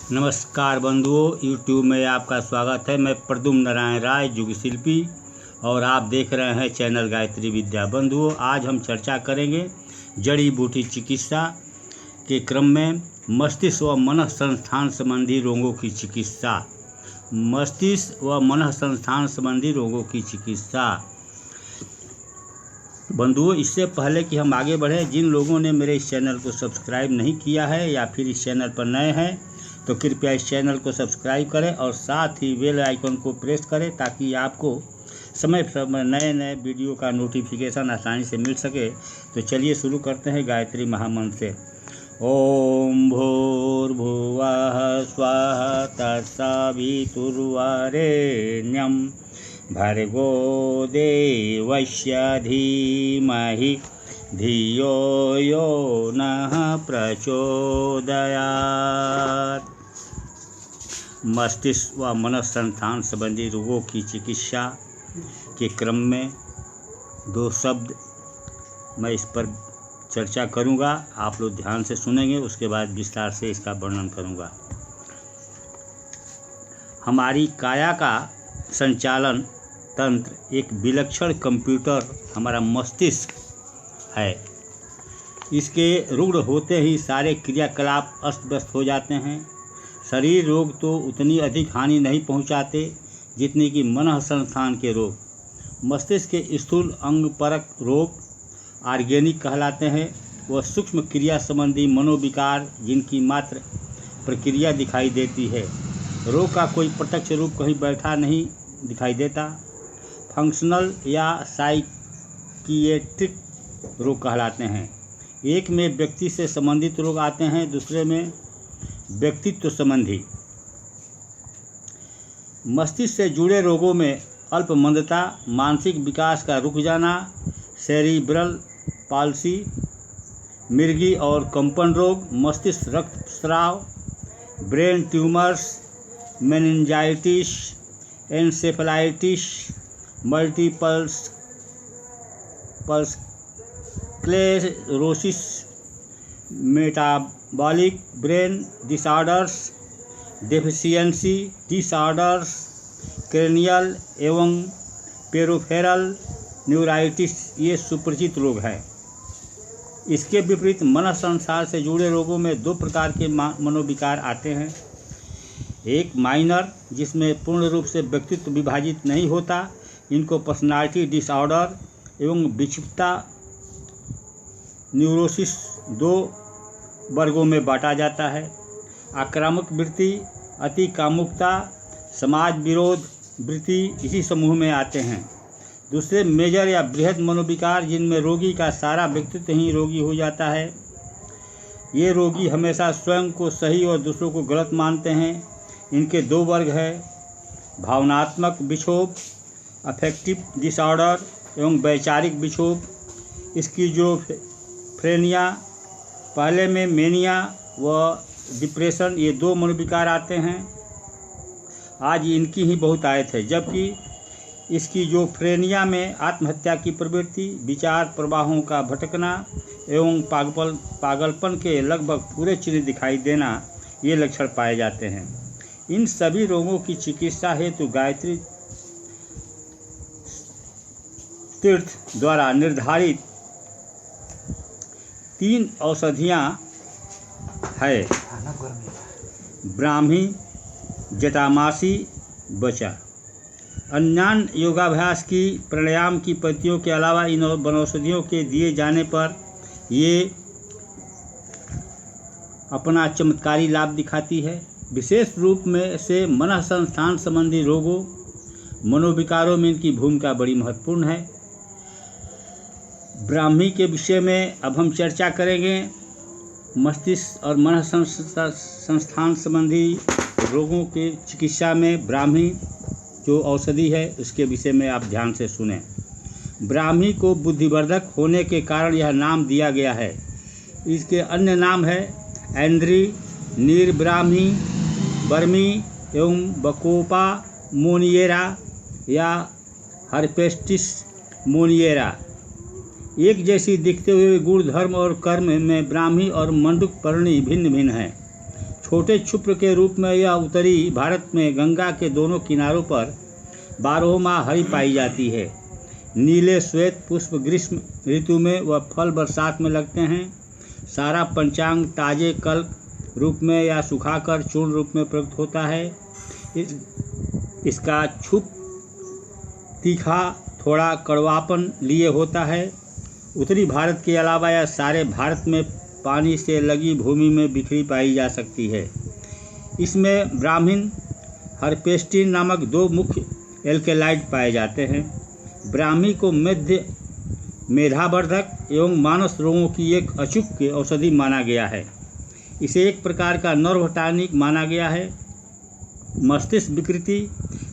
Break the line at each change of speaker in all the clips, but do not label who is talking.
नमस्कार बंधुओं, यूट्यूब में आपका स्वागत है। मैं प्रद्युम्न नारायण राय, युग शिल्पी, और आप देख रहे हैं चैनल गायत्री विद्या। बंधुओं, आज हम चर्चा करेंगे जड़ी बूटी चिकित्सा के क्रम में मस्तिष्क व मन संस्थान संबंधी रोगों की चिकित्सा। मस्तिष्क व मन संस्थान संबंधी रोगों की चिकित्सा। बंधुओं, इससे पहले कि हम आगे बढ़ें, जिन लोगों ने मेरे इस चैनल को सब्सक्राइब नहीं किया है या फिर इस चैनल पर नए हैं तो कृपया इस चैनल को सब्सक्राइब करें और साथ ही बेल आइकन को प्रेस करें ताकि आपको समय समय नए नए वीडियो का नोटिफिकेशन आसानी से मिल सके। तो चलिए शुरू करते हैं गायत्री महामंत्र से। ओम भूर्भुवः स्वः तत्सवितुर्वरेण्यं भर्गो देवस्य धीमहि धियो यो नः प्रचोदयात्। मस्तिष्क व मन संस्थान संबंधी रोगों की चिकित्सा के क्रम में दो शब्द मैं इस पर चर्चा करूंगा। आप लोग ध्यान से सुनेंगे, उसके बाद विस्तार से इसका वर्णन करूंगा। हमारी काया का संचालन तंत्र एक विलक्षण कंप्यूटर हमारा मस्तिष्क है। इसके रुग्ण होते ही सारे क्रियाकलाप अस्त व्यस्त हो जाते हैं। शरीर रोग तो उतनी अधिक हानि नहीं पहुंचाते जितनी कि मन संस्थान के रोग। मस्तिष्क के स्थूल अंग परक रोग ऑर्गेनिक कहलाते हैं। वह सूक्ष्म क्रिया संबंधी मनोविकार जिनकी मात्र प्रक्रिया दिखाई देती है। रोग का कोई प्रत्यक्ष रूप कहीं बैठा नहीं दिखाई देता। फंक्शनल या साइकिएट्रिक रोग कहलाते हैं। एक में व्यक्ति से संबंधित रोग आते हैं, दूसरे में व्यक्तित्व संबंधी। मस्तिष्क से जुड़े रोगों में अल्प मंदता, मानसिक विकास का रुक जाना, सेरिब्रल पाल्सी, मिर्गी और कंपन रोग, मस्तिष्क रक्तस्राव, brain tumours, meningitis, encephalitis, multiple sclerosis, metabolic brain disorders, deficiency disorders, cranial एवं पेरिफेरल न्यूराइटिस ये सुपरिचित रोग हैं। इसके विपरीत मन संसार से जुड़े रोगों में दो प्रकार के मनोविकार आते हैं। एक माइनर, जिसमें पूर्ण रूप से व्यक्तित्व विभाजित नहीं होता, इनको पर्सनालिटी डिसऑर्डर एवं विक्षिप्तता न्यूरोसिस दो वर्गों में बांटा जाता है। आक्रामक वृत्ति, अति कामुकता, समाज विरोध वृत्ति इसी समूह में आते हैं। दूसरे मेजर या बृहद मनोविकार, जिनमें रोगी का सारा व्यक्तित्व ही रोगी हो जाता है। ये रोगी हमेशा स्वयं को सही और दूसरों को गलत मानते हैं। इनके दो वर्ग हैं, भावनात्मक विक्षोभ अफेक्टिव डिसऑर्डर एवं वैचारिक विक्षोभ स्किज़ोफ्रेनिया। पहले में मेनिया व डिप्रेशन ये दो मनोविकार आते हैं। आज इनकी ही बहुत आयत है, जबकि स्किज़ोफ्रेनिया में आत्महत्या की प्रवृत्ति, विचार प्रवाहों का भटकना एवं पागलपन के लगभग पूरे चिन्ह दिखाई देना ये लक्षण पाए जाते हैं। इन सभी रोगों की चिकित्सा हेतु गायत्री तीर्थ द्वारा निर्धारित 3 औषधियाँ है: ब्राह्मी, जटामासी, बचा। अन्य योगाभ्यास की प्राणायाम की पद्धतियों के अलावा इन वनौषधियों के दिए जाने पर ये अपना चमत्कारी लाभ दिखाती है। विशेष रूप में से मन संस्थान संबंधी रोगों, मनोविकारों में इनकी भूमिका बड़ी महत्वपूर्ण है। ब्राह्मी के विषय में अब हम चर्चा करेंगे। मस्तिष्क और मन संस्थान संबंधी रोगों के चिकित्सा में ब्राह्मी जो औषधि है उसके विषय में आप ध्यान से सुनें। ब्राह्मी को बुद्धिवर्धक होने के कारण यह नाम दिया गया है। इसके अन्य नाम है एंड्री, नीर ब्राह्मी, बर्मी एवं बकोपा मोनियरा या हर्पेस्टिस मोनियरा। एक जैसी दिखते हुए गुण, धर्म और कर्म में ब्राह्मी और मंडूक पर्णी भिन्न भिन्न हैं। छोटे क्षुप्र के रूप में यह उत्तरी भारत में गंगा के दोनों किनारों पर 12 माह हरी पाई जाती है। नीले श्वेत पुष्प ग्रीष्म ऋतु में व फल बरसात में लगते हैं। सारा पंचांग ताजे कल्क रूप में या सुखाकर चूर्ण रूप में प्रयुक्त होता है। इसका छुप तीखा थोड़ा कड़वापन लिए होता है। उत्तरी भारत के अलावा यह सारे भारत में पानी से लगी भूमि में बिखरी पाई जा सकती है। इसमें ब्राह्मीण हर्पेस्टिन नामक 2 मुख्य एल्केलाइड पाए जाते हैं। ब्राह्मी को मेधावर्धक एवं मानस रोगों की एक अचूक औषधि माना गया है। इसे एक प्रकार का नर्व टॉनिक माना गया है। मस्तिष्क विकृति,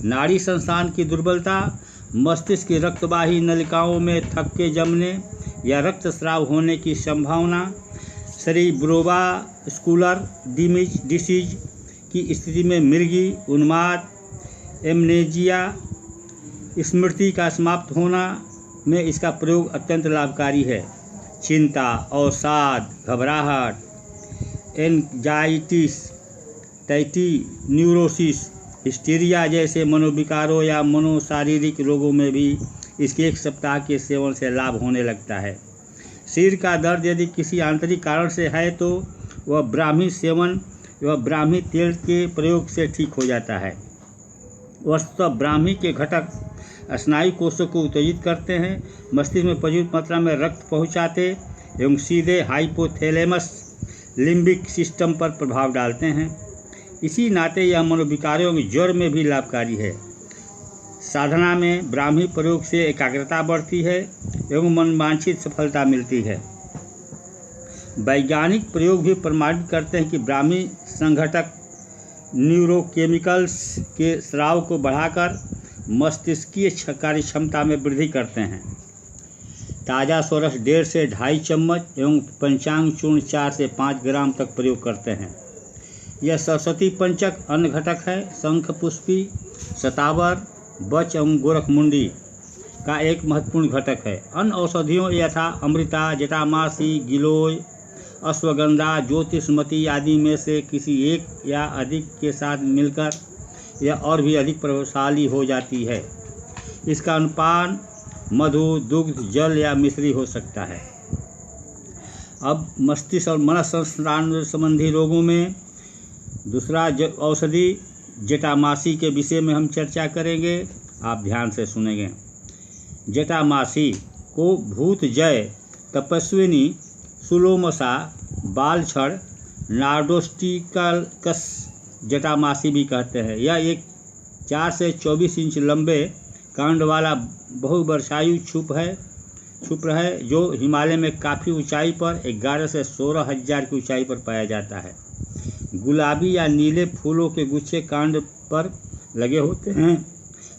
नाड़ी संस्थान की दुर्बलता, मस्तिष्क की रक्तवाही नलिकाओं में थक्के जमने या रक्तस्राव होने की संभावना, सेरिब्रोवास्कुलर डिसीज की स्थिति में मिर्गी, उन्माद, एमनेजिया, स्मृति का समाप्त होना में इसका प्रयोग अत्यंत लाभकारी है। चिंता, अवसाद, घबराहट, एंजाइटिस, न्यूरोसिस, हिस्टीरिया जैसे मनोविकारों या मनोशारीरिक रोगों में भी इसके 1 सप्ताह के सेवन से लाभ होने लगता है। सिर का दर्द यदि किसी आंतरिक कारण से है तो वह ब्राह्मी तेल के प्रयोग से ठीक हो जाता है। वस्तुतः ब्राह्मी के घटक स्नायु कोषों को उत्तेजित करते हैं, मस्तिष्क में प्रचुर मात्रा में रक्त पहुंचाते एवं सीधे हाइपोथैलेमस लिम्बिक सिस्टम पर प्रभाव डालते हैं। इसी नाते यह मनोविकारों के ज्वर में भी लाभकारी है। साधना में ब्राह्मी प्रयोग से एकाग्रता बढ़ती है एवं मनवांछित सफलता मिलती है। वैज्ञानिक प्रयोग भी प्रमाणित करते हैं कि ब्राह्मी संघटक न्यूरोकेमिकल्स के स्राव को बढ़ाकर मस्तिष्कीय कार्य क्षमता में वृद्धि करते हैं। ताज़ा सोरस 1.5 से 2.5 चम्मच एवं पंचांग चूर्ण 4 से 5 ग्राम तक प्रयोग करते हैं। यह सरस्वती पंचक अन्न घटक है। शंख पुष्पी, शतावर, बच एवं गोरखमुंडी का एक महत्वपूर्ण घटक है। अन्य औषधियों यथा अमृता, जटामासी, गिलोय, अश्वगंधा, ज्योतिषमती आदि में से किसी एक या अधिक के साथ मिलकर यह और भी अधिक प्रभावशाली हो जाती है। इसका अनुपान मधु, दुग्ध, जल या मिश्री हो सकता है। अब मस्तिष्क और मनस संस्थान संबंधी रोगों में दूसरा औषधि जटामासी के विषय में हम चर्चा करेंगे। आप ध्यान से सुनेंगे। जटामासी को भूत जय, तपस्विनी, सुलोमसा, बालछड़, नार्डोस्टिकस जटामासी भी कहते हैं। यह एक 4 से 24 इंच लंबे कांड वाला बहुवर्षायु क्षुप्र है जो हिमालय में काफ़ी ऊंचाई पर 11 से 16 हज़ार की ऊंचाई पर पाया जाता है। गुलाबी या नीले फूलों के गुच्छे कांड पर लगे होते हैं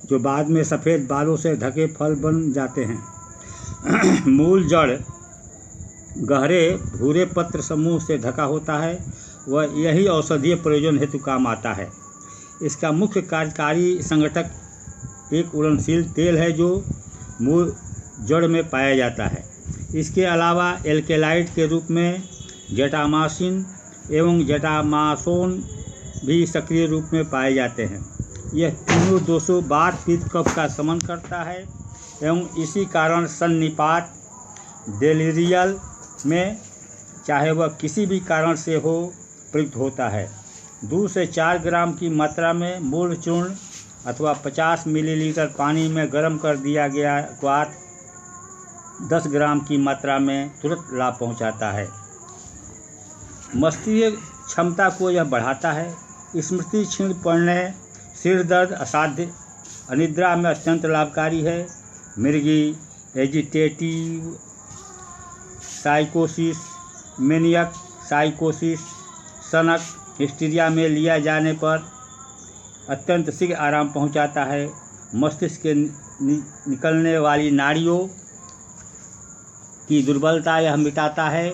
जो बाद में सफ़ेद बालों से ढके फल बन जाते हैं। मूल जड़ गहरे भूरे पत्र समूह से ढका होता है। वह यही औषधीय प्रयोजन हेतु काम आता है। इसका मुख्य कार्यकारी संघटक एक उड़नशील तेल है जो मूल जड़ में पाया जाता है। इसके अलावा एल्केलाइड के रूप में जटामासिन एवं जटामासोन भी सक्रिय रूप में पाए जाते हैं। यह तीनों दोषों वात, पित्त, कफ का शमन करता है एवं इसी कारण सन्निपात, डेलिरियल में चाहे वह किसी भी कारण से हो प्रयुक्त होता है। 2 से 4 ग्राम की मात्रा में मूल चूर्ण अथवा 50 मिलीलीटर पानी में गर्म कर दिया गया क्वाथ 10 ग्राम की मात्रा में तुरंत लाभ पहुंचाता है। मस्तिष्क क्षमता को यह बढ़ाता है। स्मृति क्षीण पड़ने, सिर दर्द, असाध्य अनिद्रा में अत्यंत लाभकारी है। मिर्गी, एजिटेटिव साइकोसिस, मेनियक साइकोसिस, सनक, हिस्टीरिया में लिया जाने पर अत्यंत शीघ्र आराम पहुंचाता है। मस्तिष्क के निकलने वाली नाड़ियों की दुर्बलता यह मिटाता है।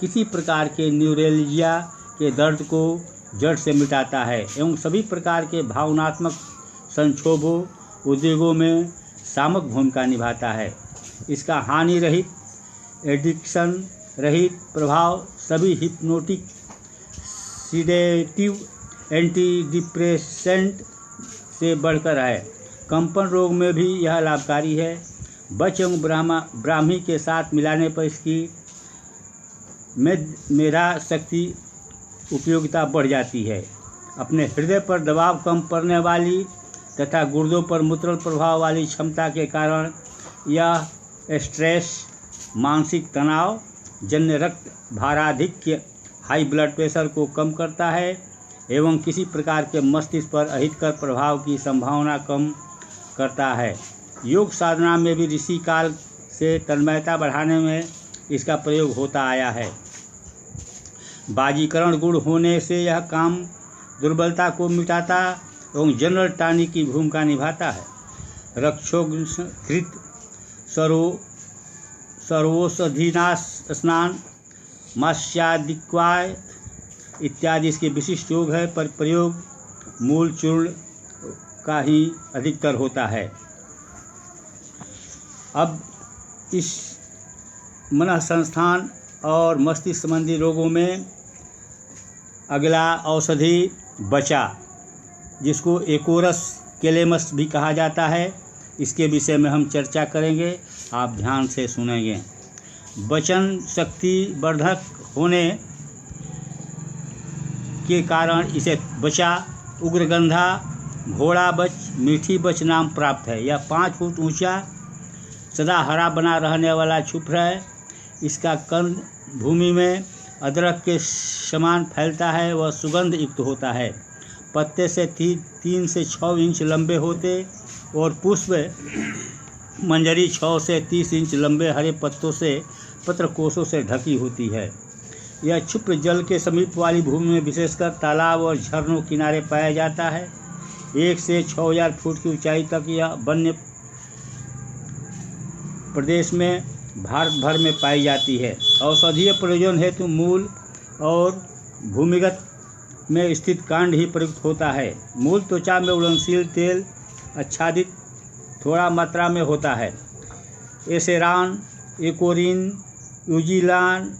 किसी प्रकार के न्यूरेल्जिया के दर्द को जड़ से मिटाता है एवं सभी प्रकार के भावनात्मक संक्षोभों, उद्वेगों में सामक भूमिका निभाता है। इसका हानि रहित, एडिक्शन रहित प्रभाव सभी हिप्नोटिक सीडेटिव एंटी डिप्रेसेंट से बढ़कर है। कंपन रोग में भी यह लाभकारी है। बच एवं ब्राह्मी के साथ मिलाने पर इसकी मेधा शक्ति उपयोगिता बढ़ जाती है। अपने हृदय पर दबाव कम पड़ने वाली तथा गुर्दों पर मूत्रल प्रभाव वाली क्षमता के कारण यह स्ट्रेस, मानसिक तनाव जन्य रक्त भाराधिक्य, हाई ब्लड प्रेशर को कम करता है एवं किसी प्रकार के मस्तिष्क पर अहितकर प्रभाव की संभावना कम करता है। योग साधना में भी ऋषि काल से तन्मयता बढ़ाने में इसका प्रयोग होता आया है। बाजीकरण गुण होने से यह काम दुर्बलता को मिटाता एवं जनरल टॉनिक की भूमिका निभाता है। रक्षोघृत, सर्वौषधिनाश स्नान, मास्यादिक्वाय इत्यादि इसके विशिष्ट योग है, पर प्रयोग मूल चूर्ण का ही अधिकतर होता है। अब इस मन संस्थान और मस्तिष्क संबंधी रोगों में अगला औषधि बचा, जिसको एकोरस कैलेमस भी कहा जाता है, इसके विषय में हम चर्चा करेंगे। आप ध्यान से सुनेंगे। वचन शक्ति वर्धक होने के कारण इसे बचा, उग्रगंधा, घोड़ा बच, मीठी बच नाम प्राप्त है। यह 5 फुट ऊंचा सदा हरा बना रहने वाला क्षुप्र है। इसका कंद भूमि में अदरक के समान फैलता है। वह सुगंध युक्त होता है। पत्ते से 3 से 6 इंच लंबे होते और पुष्प मंजरी 6 से 30 इंच लंबे हरे पत्तों से पत्रकोशों से ढकी होती है। यह क्षुप्र जल के समीप वाली भूमि में विशेषकर तालाब और झरनों किनारे पाया जाता है। 1 से 6000 फुट की ऊंचाई तक यह वन्य प्रदेश में भारत भर में पाई जाती है। औषधीय प्रयोजन हेतु मूल और भूमिगत में स्थित कांड ही प्रयुक्त होता है। मूल त्वचा में उड़नशील तेल आच्छादित थोड़ा मात्रा में होता है। एसेरान, एकोरिन, यूजिलान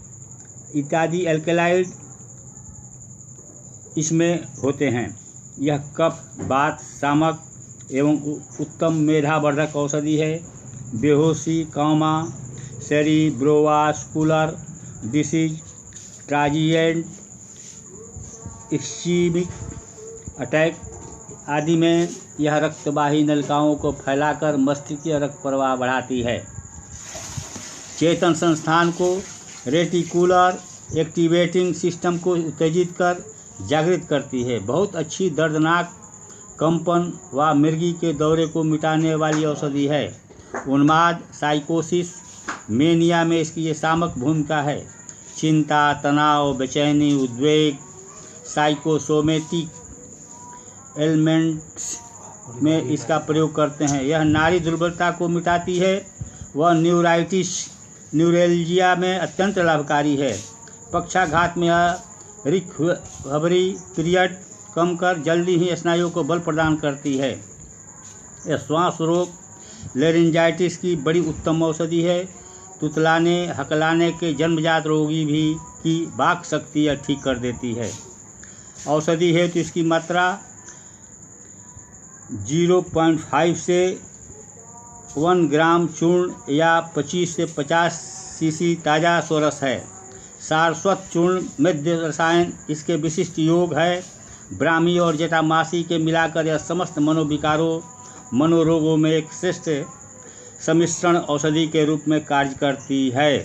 इत्यादि एल्कलाइड इसमें होते हैं। यह कफ, वात शामक एवं उत्तम मेधावर्धक औषधि है। बेहोशी, coma, cerebrovascular disease, transient ischaemic attack आदि में यह रक्तवाही नलिकाओं को फैलाकर मस्तिष्क के रक्त प्रवाह बढ़ाती है। चेतन संस्थान को रेटिकुलर एक्टिवेटिंग सिस्टम को उत्तेजित कर जागृत करती है। बहुत अच्छी दर्दनाक कंपन व मिर्गी के दौरे को मिटाने वाली औषधि है। उन्माद, साइकोसिस, मेनिया में इसकी ये शामक भूमिका है। चिंता, तनाव, बेचैनी, उद्वेग, साइकोसोमेटिक एलिमेंट्स में इसका प्रयोग करते हैं। यह नाड़ी दुर्बलता को मिटाती है। वह न्यूराइटिस, न्यूरेल्जिया में अत्यंत लाभकारी है। पक्षाघात में यह रिकवरी पीरियड कम कर जल्दी ही स्नायुओं को बल प्रदान करती है। यह श्वास रोग, लेरिंजाइटिस की बड़ी उत्तम औषधि है। तुतलाने, हकलाने के जन्मजात रोगी भी की वाक शक्ति यह ठीक कर देती है। औषधि है तो इसकी मात्रा 0.5 से 1 ग्राम चूर्ण या 25 से 50 सीसी ताज़ा सोरस है। सारस्वत चूर्ण मध्य रसायन इसके विशिष्ट योग है। ब्राह्मी और जटामासी के मिलाकर यह समस्त मनोविकारों, मनोरोगों में एक श्रेष्ठ सम्मिश्रण औषधि के रूप में कार्य करती है।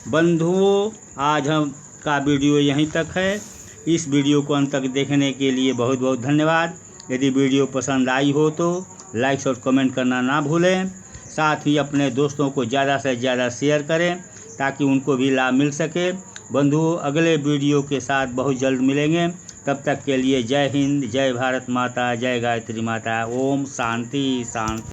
बंधुओं, आज हम का वीडियो यहीं तक है। इस वीडियो को अंत तक देखने के लिए बहुत बहुत धन्यवाद। यदि वीडियो पसंद आई हो तो लाइक और कमेंट करना ना भूलें। साथ ही अपने दोस्तों को ज़्यादा से ज़्यादा शेयर करें ताकि उनको भी लाभ मिल सके। बंधुओं, अगले वीडियो के साथ बहुत जल्द मिलेंगे। तब तक के लिए जय हिंद, जय भारत माता, जय गायत्री माता। ओम शांति शांति।